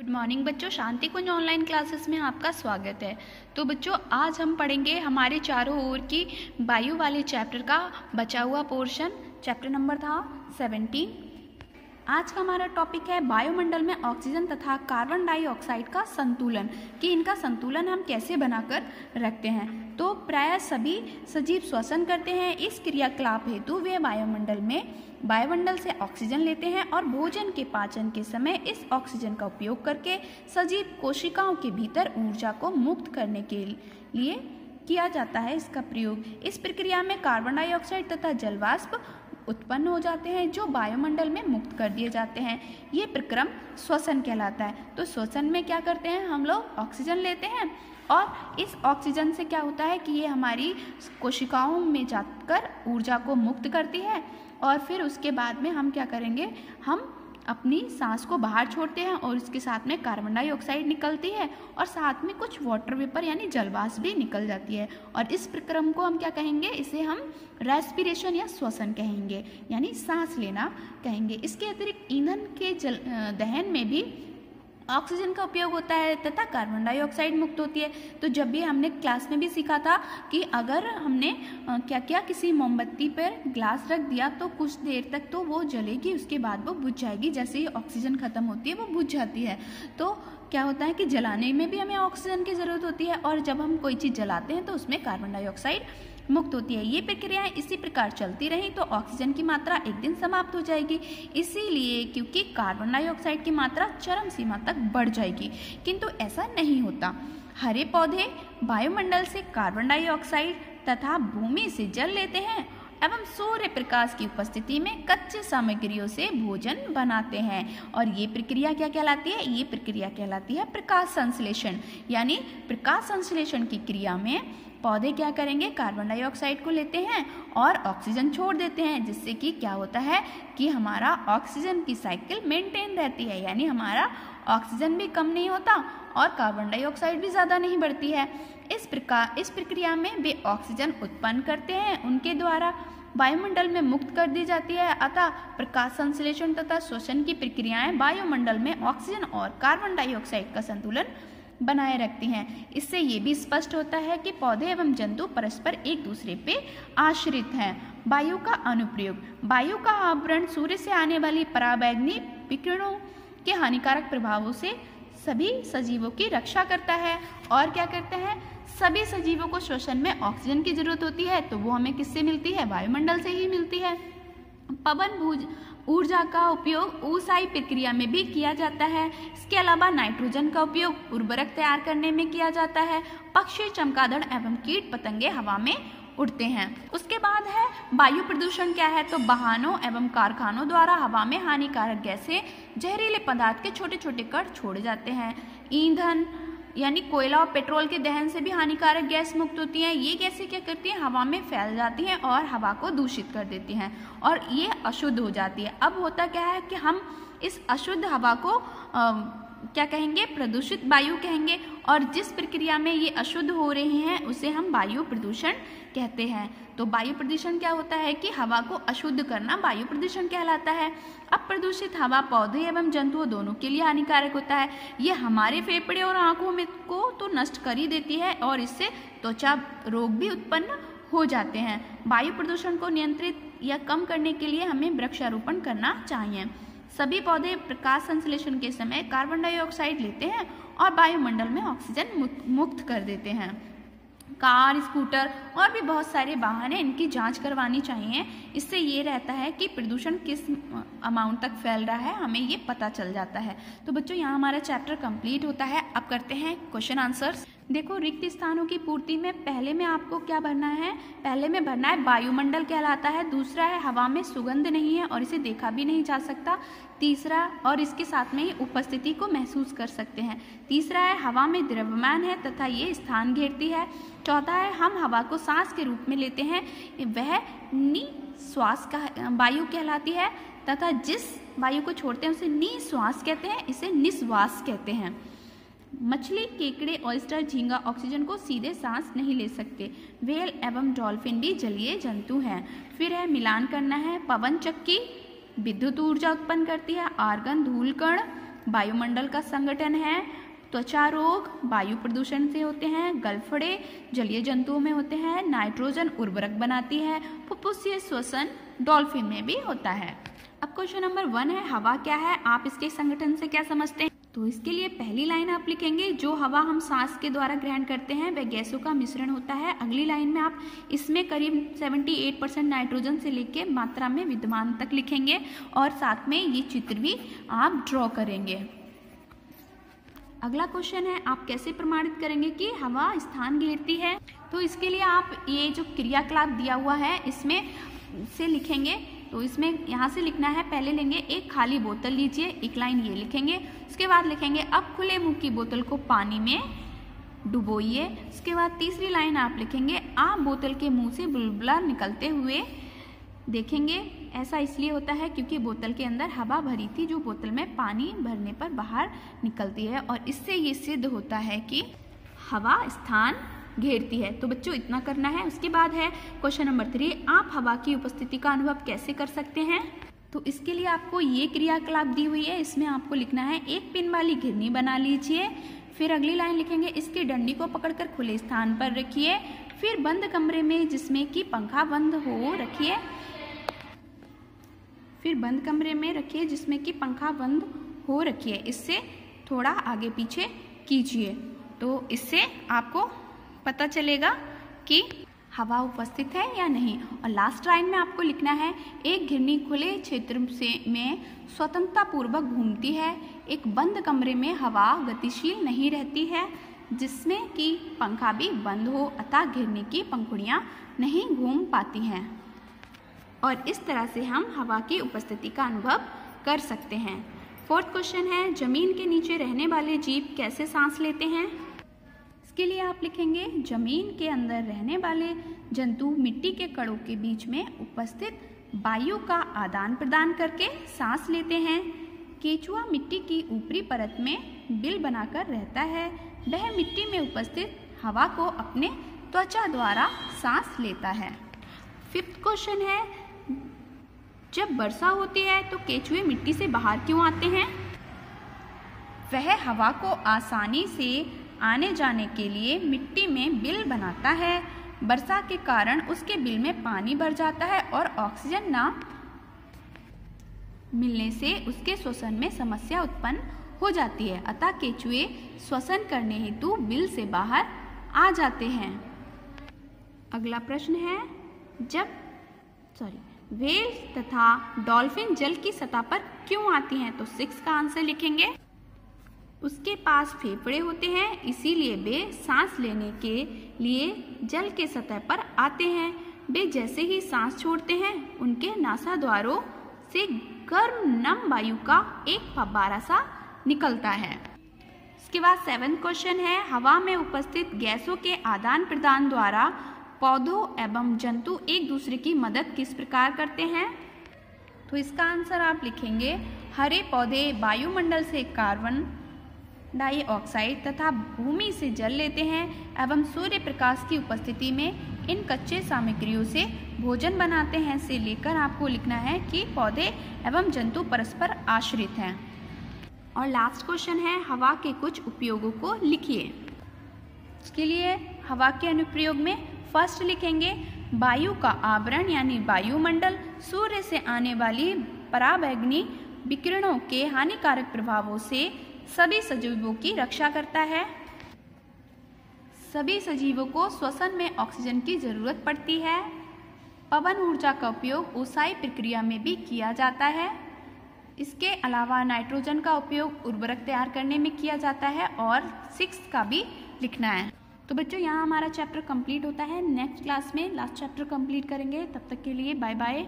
Good morning बच्चों, शांति कुंज online classes में आपका स्वागत है। तो बच्चों, आज हम पढ़ेंगे हमारे चारों ओर की वायु वाले चैप्टर का बचा हुआ पोर्शन। चैप्टर नंबर था 17। आज का हमारा टॉपिक है वायुमंडल में ऑक्सीजन तथा कार्बन डाइऑक्साइड का संतुलन, कि इनका संतुलन हम कैसे बनाकर रखते हैं। तो प्रायः सभी सजीव श्वसन करते हैं। इस क्रियाकलाप हेतु वे वायुमंडल से ऑक्सीजन लेते हैं और भोजन के पाचन के समय इस ऑक्सीजन का उपयोग करके सजीव कोशिकाओं के भीतर ऊर्जा को मुक्त करने के लिए किया जाता है इसका प्रयोग। इस प्रक्रिया में कार्बन डाइऑक्साइड तथा जलवाष्प उत्पन्न हो जाते हैं जो वायुमंडल में मुक्त कर दिए जाते हैं। ये प्रक्रम श्वसन कहलाता है। तो श्वसन में क्या करते हैं, हम लोग ऑक्सीजन लेते हैं और इस ऑक्सीजन से क्या होता है कि ये हमारी कोशिकाओं में जाकर ऊर्जा को मुक्त करती है और फिर उसके बाद में हम क्या करेंगे, हम अपनी सांस को बाहर छोड़ते हैं और इसके साथ में कार्बन डाइऑक्साइड निकलती है और साथ में कुछ वाटर वेपर यानी जलवाष्प भी निकल जाती है। और इस प्रक्रम को हम क्या कहेंगे, इसे हम रेस्पिरेशन या श्वसन कहेंगे, यानी सांस लेना कहेंगे। इसके अतिरिक्त ईंधन के दहन में भी ऑक्सीजन का उपयोग होता है तथा कार्बन डाइऑक्साइड मुक्त होती है। तो जब भी हमने क्लास में भी सीखा था कि अगर हमने क्या किया, किसी मोमबत्ती पर ग्लास रख दिया तो कुछ देर तक तो वो जलेगी, उसके बाद वो बुझ जाएगी। जैसे ही ऑक्सीजन खत्म होती है वो बुझ जाती है। तो क्या होता है कि जलाने में भी हमें ऑक्सीजन की ज़रूरत होती है और जब हम कोई चीज़ जलाते हैं तो उसमें कार्बन डाइऑक्साइड मुक्त होती है। ये प्रक्रियाएं इसी प्रकार चलती रही तो ऑक्सीजन की मात्रा एक दिन समाप्त हो जाएगी। इसीलिए क्योंकि कार्बन डाइऑक्साइड की मात्रा चरम सीमा तक बढ़ जाएगी, किंतु ऐसा नहीं होता। हरे पौधे वायुमंडल से कार्बन डाइऑक्साइड तथा भूमि से जल लेते हैं एवं सूर्य प्रकाश की उपस्थिति में कच्चे सामग्रियों से भोजन बनाते हैं। और ये प्रक्रिया क्या कहलाती है, ये प्रक्रिया कहलाती है प्रकाश संश्लेषण। यानी प्रकाश संश्लेषण की क्रिया में पौधे क्या करेंगे, कार्बन डाइऑक्साइड को लेते हैं और ऑक्सीजन छोड़ देते हैं, जिससे कि क्या होता है कि हमारा ऑक्सीजन की साइकिल मेंटेन रहती है, यानी हमारा ऑक्सीजन भी कम नहीं होता और कार्बन डाइऑक्साइड भी ज़्यादा नहीं बढ़ती है। इस प्रक्रिया में वे ऑक्सीजन उत्पन्न करते हैं, उनके द्वारा वायुमंडल में मुक्त कर दी जाती है। अतः प्रकाश संश्लेषण तथा श्वसन की प्रक्रियाएं वायुमंडल में ऑक्सीजन और कार्बन डाइऑक्साइड का संतुलन बनाए रखती हैं। इससे ये भी स्पष्ट होता है कि पौधे एवं जंतु परस्पर एक दूसरे पे आश्रित हैं। वायु का अनुप्रयोग। वायु का आवरण सूर्य से आने वाली पराबैंगनी विकिरणों के हानिकारक प्रभावों से सभी सजीवों की रक्षा करता है। और क्या करते हैं, सभी सजीवों को श्वसन में ऑक्सीजन की जरूरत होती है, तो वो हमें किससे मिलती है, वायुमंडल से ही मिलती है। पवन ऊर्जा का उपयोग ऊसाई प्रक्रिया में भी किया जाता है। इसके अलावा नाइट्रोजन का उपयोग उर्वरक तैयार करने में किया जाता है। पक्षी, चमगादड़ एवं कीट पतंगे हवा में उड़ते हैं। उसके बाद है वायु प्रदूषण क्या है, तो वाहनों एवं कारखानों द्वारा हवा में हानिकारक गैसें, जहरीले पदार्थ के छोटे छोटे कण छोड़े जाते हैं। ईंधन यानी कोयला और पेट्रोल के दहन से भी हानिकारक गैस मुक्त होती हैं। ये गैसें क्या करती हैं, हवा में फैल जाती हैं और हवा को दूषित कर देती हैं और ये अशुद्ध हो जाती है। अब होता क्या है कि हम इस अशुद्ध हवा को क्या कहेंगे, प्रदूषित वायु कहेंगे, और जिस प्रक्रिया में ये अशुद्ध हो रही हैं उसे हम वायु प्रदूषण कहते हैं। तो वायु प्रदूषण क्या होता है कि हवा को अशुद्ध करना वायु प्रदूषण कहलाता है। अब प्रदूषित हवा पौधे एवं जंतुओं दोनों के लिए हानिकारक होता है। ये हमारे फेफड़े और आंखों में को तो नष्ट कर ही देती है और इससे त्वचा रोग भी उत्पन्न हो जाते हैं। वायु प्रदूषण को नियंत्रित या कम करने के लिए हमें वृक्षारोपण करना चाहिए। सभी पौधे प्रकाश संश्लेषण के समय कार्बन डाइऑक्साइड लेते हैं और वायुमंडल में ऑक्सीजन मुक्त कर देते हैं। कार, स्कूटर और भी बहुत सारे वाहन हैं, इनकी जांच करवानी चाहिए। इससे ये रहता है कि प्रदूषण किस अमाउंट तक फैल रहा है, हमें ये पता चल जाता है। तो बच्चों, यहाँ हमारा चैप्टर कंप्लीट होता है। अब करते हैं क्वेश्चन आंसर्स। देखो, रिक्त स्थानों की पूर्ति में पहले में आपको क्या भरना है, पहले में भरना है वायुमंडल कहलाता है। दूसरा है हवा में सुगंध नहीं है और इसे देखा भी नहीं जा सकता। तीसरा, और इसके साथ में ही उपस्थिति को महसूस कर सकते हैं। तीसरा है हवा में द्रव्यमान है तथा ये स्थान घेरती है। चौथा है हम हवा को सांस के रूप में लेते हैं, वह निश्वास का वायु कहलाती है तथा जिस वायु को छोड़ते हैं उसे निश्वास कहते हैं, इसे निश्वास कहते हैं। मछली, केकड़े, ऑयस्टर, झींगा ऑक्सीजन को सीधे सांस नहीं ले सकते। व्हेल एवं डॉल्फिन भी जलीय जंतु हैं। फिर है मिलान करना है। पवन चक्की विद्युत ऊर्जा उत्पन्न करती है। आर्गन धूल कण वायुमंडल का संगठन है। त्वचा रोग वायु प्रदूषण से होते हैं। गलफड़े जलीय जंतुओं में होते हैं। नाइट्रोजन उर्वरक बनाती है। फुफ्फुसीय श्वसन डॉल्फिन में भी होता है। अब क्वेश्चन नंबर 1 है, हवा क्या है, आप इसके संगठन से क्या समझते हैं? तो इसके लिए पहली लाइन आप लिखेंगे, जो हवा हम सांस के द्वारा ग्रहण करते हैं वह गैसों का मिश्रण होता है। अगली लाइन में आप इसमें करीब 78% नाइट्रोजन से लेके मात्रा में विद्यमान तक लिखेंगे और साथ में ये चित्र भी आप ड्रॉ करेंगे। अगला क्वेश्चन है, आप कैसे प्रमाणित करेंगे कि हवा स्थान घेरती है? तो इसके लिए आप ये जो क्रियाकलाप दिया हुआ है इसमें से लिखेंगे। तो इसमें यहाँ से लिखना है, पहले लेंगे एक खाली बोतल लीजिए, एक लाइन ये लिखेंगे। उसके बाद लिखेंगे अब खुले मुंह की बोतल को पानी में डुबोइए। उसके बाद तीसरी लाइन आप लिखेंगे आप बोतल के मुंह से बुलबुला निकलते हुए देखेंगे। ऐसा इसलिए होता है क्योंकि बोतल के अंदर हवा भरी थी जो बोतल में पानी भरने पर बाहर निकलती है और इससे ये सिद्ध होता है कि हवा स्थान घेरती है। तो बच्चों इतना करना है। उसके बाद है क्वेश्चन नंबर 3, आप हवा की उपस्थिति का अनुभव कैसे कर सकते हैं? तो इसके लिए आपको ये क्रियाकलाप दी हुई है, इसमें आपको लिखना है एक पिन वाली घिरनी बना लीजिए। फिर अगली लाइन लिखेंगे इसकी डंडी को पकड़कर खुले स्थान पर रखिए। फिर बंद कमरे में जिसमें कि पंखा बंद हो रखिए। फिर बंद कमरे में रखिए जिसमें कि पंखा बंद हो रखिए। इससे थोड़ा आगे पीछे कीजिए तो इससे आपको पता चलेगा कि हवा उपस्थित है या नहीं। और लास्ट लाइन में आपको लिखना है एक घिरनी खुले क्षेत्र से में स्वतंत्रता पूर्वक घूमती है। एक बंद कमरे में हवा गतिशील नहीं रहती है जिसमें कि पंखा भी बंद हो अतः घिरनी की पंखुड़ियाँ नहीं घूम पाती हैं। और इस तरह से हम हवा की उपस्थिति का अनुभव कर सकते हैं। 4th क्वेश्चन है, जमीन के नीचे रहने वाले जीव कैसे सांस लेते हैं? इसके लिए आप लिखेंगे जमीन के अंदर रहने वाले जंतु मिट्टी के कणों के बीच में उपस्थित वायु का आदान प्रदान करके सांस लेते हैं। केंचुआ मिट्टी की ऊपरी परत में बिल बनाकर रहता है। वह मिट्टी में उपस्थित हवा को अपने त्वचा द्वारा सांस लेता है। 5th क्वेश्चन है, जब वर्षा होती है तो केंचुए मिट्टी से बाहर क्यों आते हैं? वह हवा को आसानी से आने जाने के लिए मिट्टी में बिल बनाता है। वर्षा के कारण उसके बिल में पानी भर जाता है और ऑक्सीजन न मिलने से उसके श्वसन में समस्या उत्पन्न हो जाती है अतः केंचुए श्वसन करने हेतु बिल से बाहर आ जाते हैं। अगला प्रश्न है, व्हेल तथा डॉल्फिन जल की सतह पर क्यों आती हैं? तो 6 का आंसर लिखेंगे। उसके पास फेफड़े होते हैं इसीलिए वे सांस लेने के लिए जल के सतह पर आते हैं। वे जैसे ही सांस छोड़ते हैं उनके नासाद्वारों से गर्म नम वायु का एक फव्वारा सा निकलता है। इसके बाद 7th क्वेश्चन है, हवा में उपस्थित गैसों के आदान प्रदान द्वारा पौधों एवं जंतु एक दूसरे की मदद किस प्रकार करते हैं? तो इसका आंसर आप लिखेंगे, हरे पौधे वायुमंडल से कार्बन डाइऑक्साइड तथा भूमि से जल लेते हैं एवं सूर्य प्रकाश की उपस्थिति में इन कच्चे सामग्रियों से भोजन बनाते हैं। से लेकर आपको लिखना है कि पौधे एवं जंतु परस्पर आश्रित हैं। और लास्ट क्वेश्चन है, हवा के कुछ उपयोगों को लिखिए। इसके लिए हवा के अनुप्रयोग में फर्स्ट लिखेंगे, वायु का आवरण यानी वायुमंडल सूर्य से आने वाली पराबैंगनी विकिरणों के हानिकारक प्रभावों से सभी सजीवों की रक्षा करता है। सभी सजीवों को श्वसन में ऑक्सीजन की जरूरत पड़ती है। पवन ऊर्जा का उपयोग ऊसाई प्रक्रिया में भी किया जाता है। इसके अलावा नाइट्रोजन का उपयोग उर्वरक तैयार करने में किया जाता है। और 6 का भी लिखना है। तो बच्चों यहाँ हमारा चैप्टर कंप्लीट होता है। नेक्स्ट क्लास में लास्ट चैप्टर कंप्लीट करेंगे। तब तक के लिए बाय बाय।